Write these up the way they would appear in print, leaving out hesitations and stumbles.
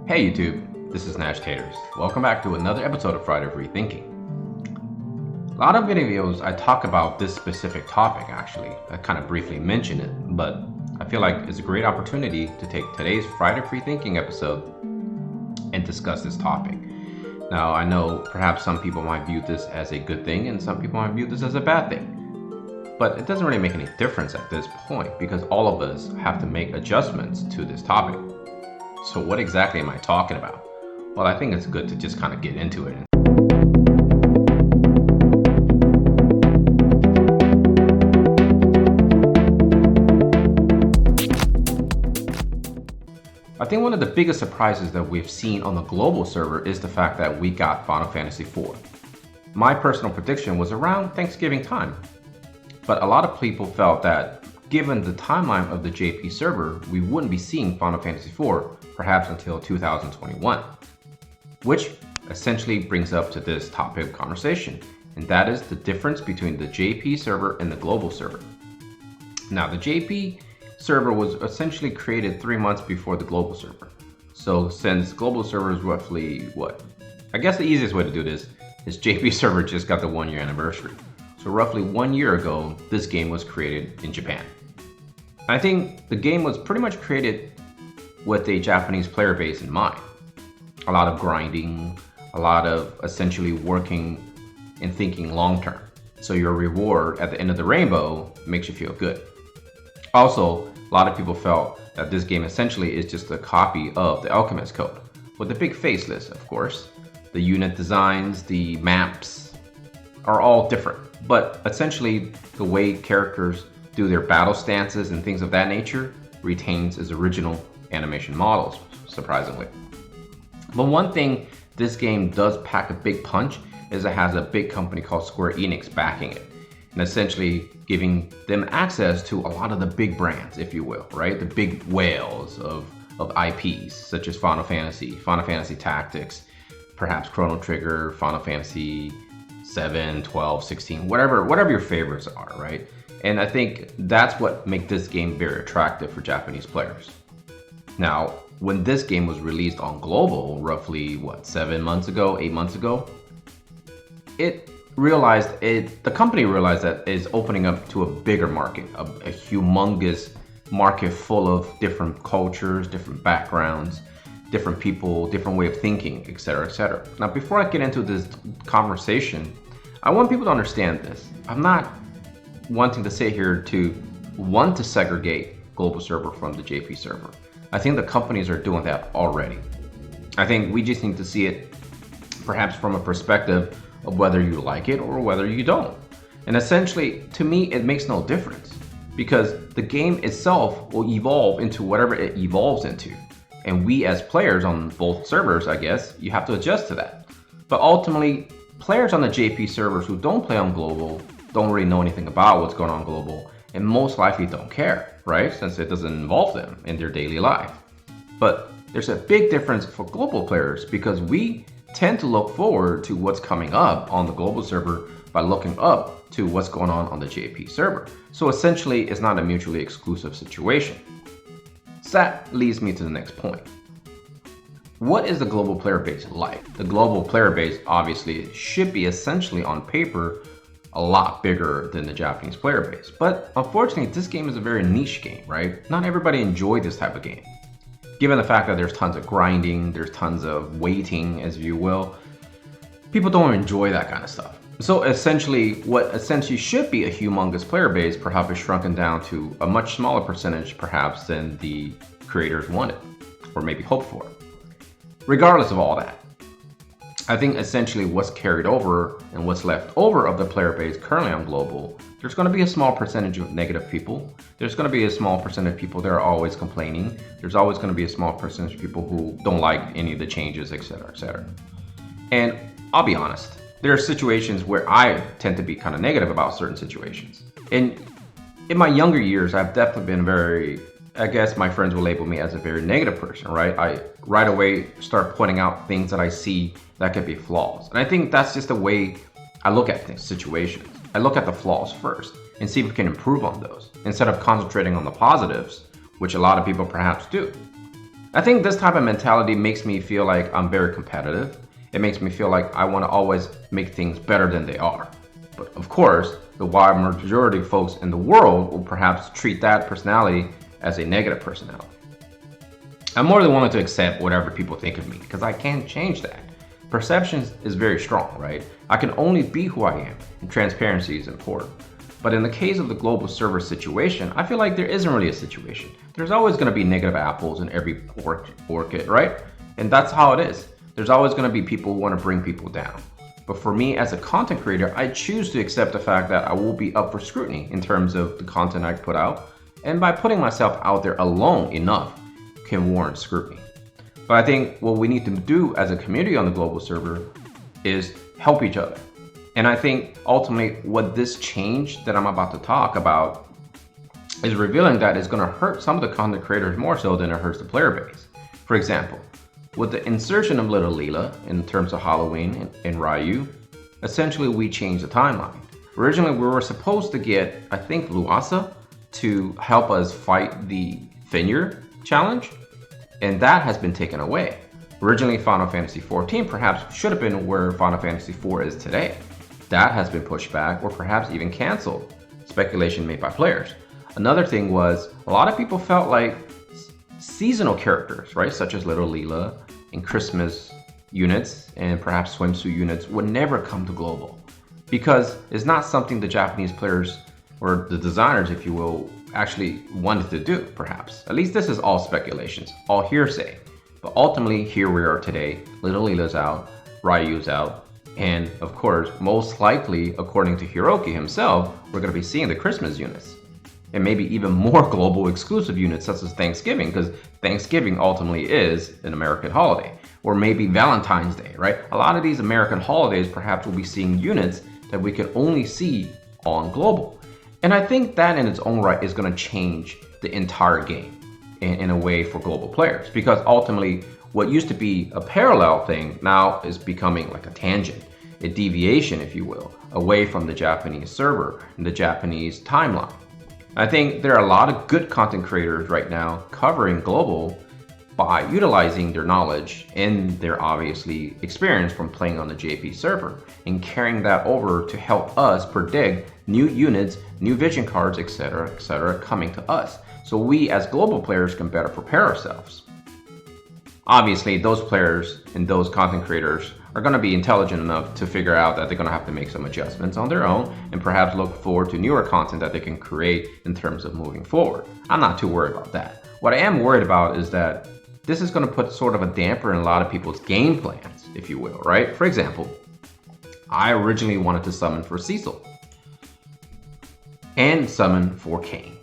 Hey YouTube, this is Nashtaters. Welcome back to another episode of Friday Free Thinking. A lot of videos I talk about this specific topic actually. I kind of briefly mention it, but I feel like it's a great opportunity to take today's Friday Free Thinking episode and discuss this topic. Now I know perhaps some people might view this as a good thing and some people might view this as a bad thing. But it doesn't really make any difference at this point because all of us have to make adjustments to this topic. So what exactly am I talking about? Well, I think it's good to just kind of get into it. I think one of the biggest surprises that we've seen on the global server is the fact that we got Final Fantasy IV. My personal prediction was around Thanksgiving time, but a lot of people felt that given the timeline of the JP server, we wouldn't be seeing Final Fantasy IV perhaps until 2021, which essentially brings up to this topic of conversation, and that is the difference between the JP server and the global server. Now, the JP server was essentially created 3 months before the global server. So since global server is roughly I guess the easiest way to do this is JP server just got the 1-year anniversary. So roughly 1 year ago, this game was created in Japan. I think the game was pretty much created with a Japanese player base in mind. A lot of grinding, a lot of essentially working and thinking long term. So your reward at the end of the rainbow makes you feel good. Also, a lot of people felt that this game essentially is just a copy of the Alchemist Code, with a big faceless, of course. The unit designs, the maps are all different, but essentially the way characters do their battle stances and things of that nature retains its original animation models, surprisingly. But one thing this game does pack a big punch is it has a big company called Square Enix backing it, and essentially giving them access to a lot of the big brands, if you will, right? The big whales of IPs, such as Final Fantasy, Final Fantasy Tactics, perhaps Chrono Trigger, Final Fantasy 7, 12, 16, whatever your favorites are, right? And I think that's what makes this game very attractive for Japanese players. Now, when this game was released on global, roughly 7 months ago, 8 months ago, the company realized that it's opening up to a bigger market, a humongous market full of different cultures, different backgrounds, different people, different way of thinking, etc., etc. Now, before I get into this conversation, I want people to understand this. I'm not wanting to sit here to want to segregate global server from the JP server. I think the companies are doing that already. I think we just need to see it perhaps from a perspective of whether you like it or whether you don't. And essentially, to me, it makes no difference because the game itself will evolve into whatever it evolves into. And we as players on both servers, I guess, you have to adjust to that. But ultimately, players on the JP servers who don't play on global don't really know anything about what's going on global and most likely don't care, right? Since it doesn't involve them in their daily life. But there's a big difference for global players because we tend to look forward to what's coming up on the global server by looking up to what's going on the JP server. So essentially, it's not a mutually exclusive situation. So that leads me to the next point. What is the global player base like? The global player base obviously should be essentially on paper a lot bigger than the Japanese player base. But unfortunately, this game is a very niche game, right? Not everybody enjoys this type of game. Given the fact that there's tons of grinding, there's tons of waiting, as you will, people don't enjoy that kind of stuff. So essentially, what essentially should be a humongous player base perhaps is shrunken down to a much smaller percentage perhaps than the creators wanted, or maybe hoped for. Regardless of all that, I think essentially what's carried over and what's left over of the player base currently on global, there's going to be a small percentage of negative people. There's going to be a small percentage of people that are always complaining. There's always going to be a small percentage of people who don't like any of the changes, etc., etc. And I'll be honest, there are situations where I tend to be kind of negative about certain situations. And in my younger years, I've definitely been I guess my friends will label me as a very negative person, right? I right away start pointing out things that I see that could be flaws. And I think that's just the way I look at things, situations. I look at the flaws first and see if we can improve on those instead of concentrating on the positives, which a lot of people perhaps do. I think this type of mentality makes me feel like I'm very competitive. It makes me feel like I want to always make things better than they are. But of course, the wide majority of folks in the world will perhaps treat that personality as a negative personality. I'm more than willing to accept whatever people think of me because I can't change that. Perception is very strong, right? I can only be who I am, and transparency is important. But in the case of the global server situation, I feel like there isn't really a situation. There's always going to be negative apples in every orchid, right? And that's how it is. There's always going to be people who want to bring people down. But for me as a content creator, I choose to accept the fact that I will be up for scrutiny in terms of the content I put out. And by putting myself out there alone enough can warrant scrutiny. But I think what we need to do as a community on the global server is help each other. And I think ultimately what this change that I'm about to talk about is revealing that it's going to hurt some of the content creators more so than it hurts the player base. For example, with the insertion of Little Leela in terms of Halloween and Ryu, essentially we changed the timeline. Originally we were supposed to get, I think, Luasa to help us fight the Fenrir challenge, and that has been taken away. Originally Final Fantasy XIV perhaps should have been where Final Fantasy IV is today. That has been pushed back or perhaps even canceled, speculation made by players. Another thing was a lot of people felt like seasonal characters, right, such as Little Leela and Christmas units and perhaps swimsuit units would never come to global because it's not something the Japanese players or the designers, if you will, actually wanted to do, perhaps. At least this is all speculations, all hearsay. But ultimately, here we are today. Little Leela's out, Ryu's out, and of course, most likely, according to Hiroki himself, we're going to be seeing the Christmas units. And maybe even more global exclusive units such as Thanksgiving, because Thanksgiving ultimately is an American holiday. Or maybe Valentine's Day, right? A lot of these American holidays perhaps will be seeing units that we can only see on global. And I think that in its own right is going to change the entire game in a way for global players. Because ultimately, what used to be a parallel thing now is becoming like a tangent, a deviation, if you will, away from the Japanese server and the Japanese timeline. I think there are a lot of good content creators right now covering global by utilizing their knowledge and their obviously experience from playing on the JP server and carrying that over to help us predict new units, new vision cards, etc., coming to us. So we as global players can better prepare ourselves. Obviously, those players and those content creators are going to be intelligent enough to figure out that they're going to have to make some adjustments on their own and perhaps look forward to newer content that they can create in terms of moving forward. I'm not too worried about that. What I am worried about is that this is going to put sort of a damper in a lot of people's game plans, if you will, right? For example, I originally wanted to summon for Cecil and summon for Kane.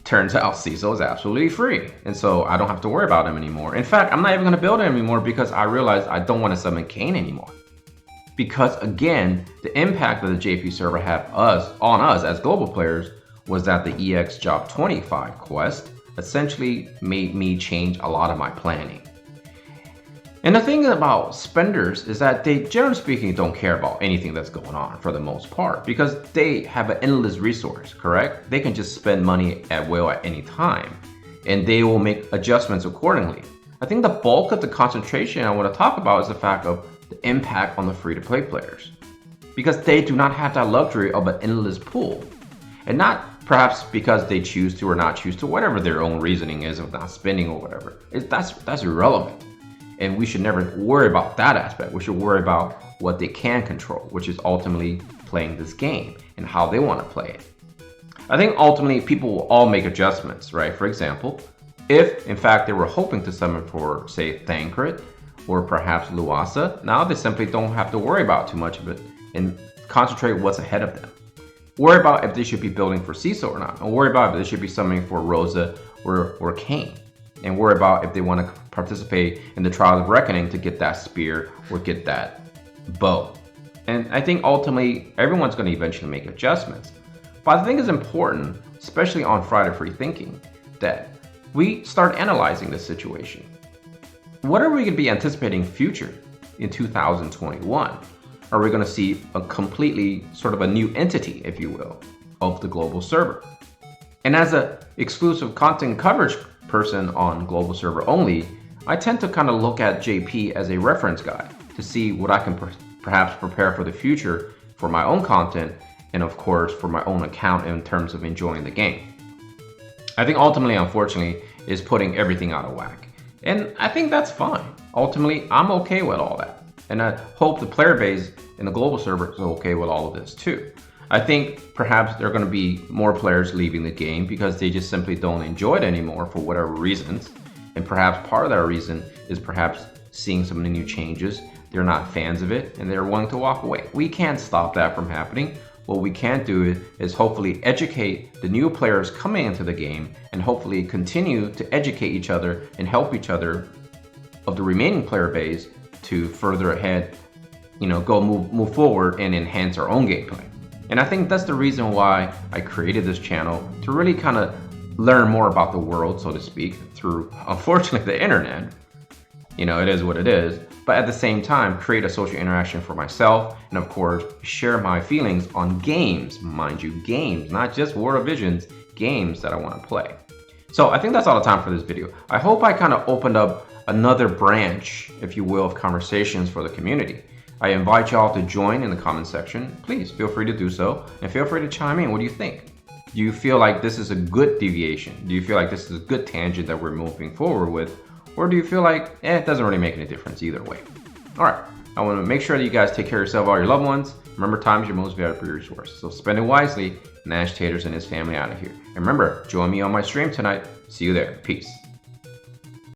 Turns out Cecil is absolutely free, and so I don't have to worry about him anymore. In fact, I'm not even going to build him anymore because I realized I don't want to summon Kane anymore. Because again, the impact that the JP server had on us as global players was that the EX Job 25 quest essentially made me change a lot of my planning. And the thing about spenders is that they, generally speaking, don't care about anything that's going on for the most part because they have an endless resource, correct? They can just spend money at will at any time and they will make adjustments accordingly. I think the bulk of the concentration I want to talk about is the fact of the impact on the free-to-play players because they do not have that luxury of an endless pool, and not perhaps because they choose to or not choose to, whatever their own reasoning is of not spending or whatever. That's irrelevant. And we should never worry about that aspect. We should worry about what they can control, which is ultimately playing this game and how they want to play it. I think ultimately people will all make adjustments, right? For example, if in fact they were hoping to summon for, say, Thancred or perhaps Luasa, now they simply don't have to worry about too much of it and concentrate what's ahead of them. Worry about if they should be building for Cecil or not, or worry about if they should be summoning for Rosa or Kane, and worry about if they want to participate in the Trials of Reckoning to get that spear or get that bow. And I think ultimately everyone's going to eventually make adjustments. But I think it's important, especially on Friday Free Thinking, that we start analyzing this situation. What are we going to be anticipating future in 2021? Are we going to see a completely sort of a new entity, if you will, of the global server? And as an exclusive content coverage person on global server only, I tend to kind of look at JP as a reference guide to see what I can perhaps prepare for the future for my own content and of course for my own account in terms of enjoying the game. I think ultimately, unfortunately, is putting everything out of whack. And I think that's fine. Ultimately, I'm okay with all that. And I hope the player base in the global server is okay with all of this too. I think perhaps there are going to be more players leaving the game because they just simply don't enjoy it anymore for whatever reasons. And perhaps part of that reason is perhaps seeing some of the new changes. They're not fans of it and they're willing to walk away. We can't stop that from happening. What we can do is hopefully educate the new players coming into the game and hopefully continue to educate each other and help each other of the remaining player base to further ahead, move forward and enhance our own gameplay. And I think that's the reason why I created this channel, to really kind of learn more about the world, so to speak, through, unfortunately, the internet. It is what it is. But at the same time, create a social interaction for myself, and of course, share my feelings on games, mind you, games, not just World of Visions, games that I want to play. So I think that's all the time for this video. I hope I kind of opened up another branch, if you will, of conversations for the community. I invite y'all to join in the comment section. Please feel free to do so, and feel free to chime in. What do you think? Do you feel like this is a good deviation? Do you feel like this is a good tangent that we're moving forward with? Or do you feel like, it doesn't really make any difference either way? All right, I want to make sure that you guys take care of yourself, all your loved ones. Remember, time is your most valuable resource. So spend it wisely. Nashtaters and his family out of here. And remember, join me on my stream tonight. See you there. Peace.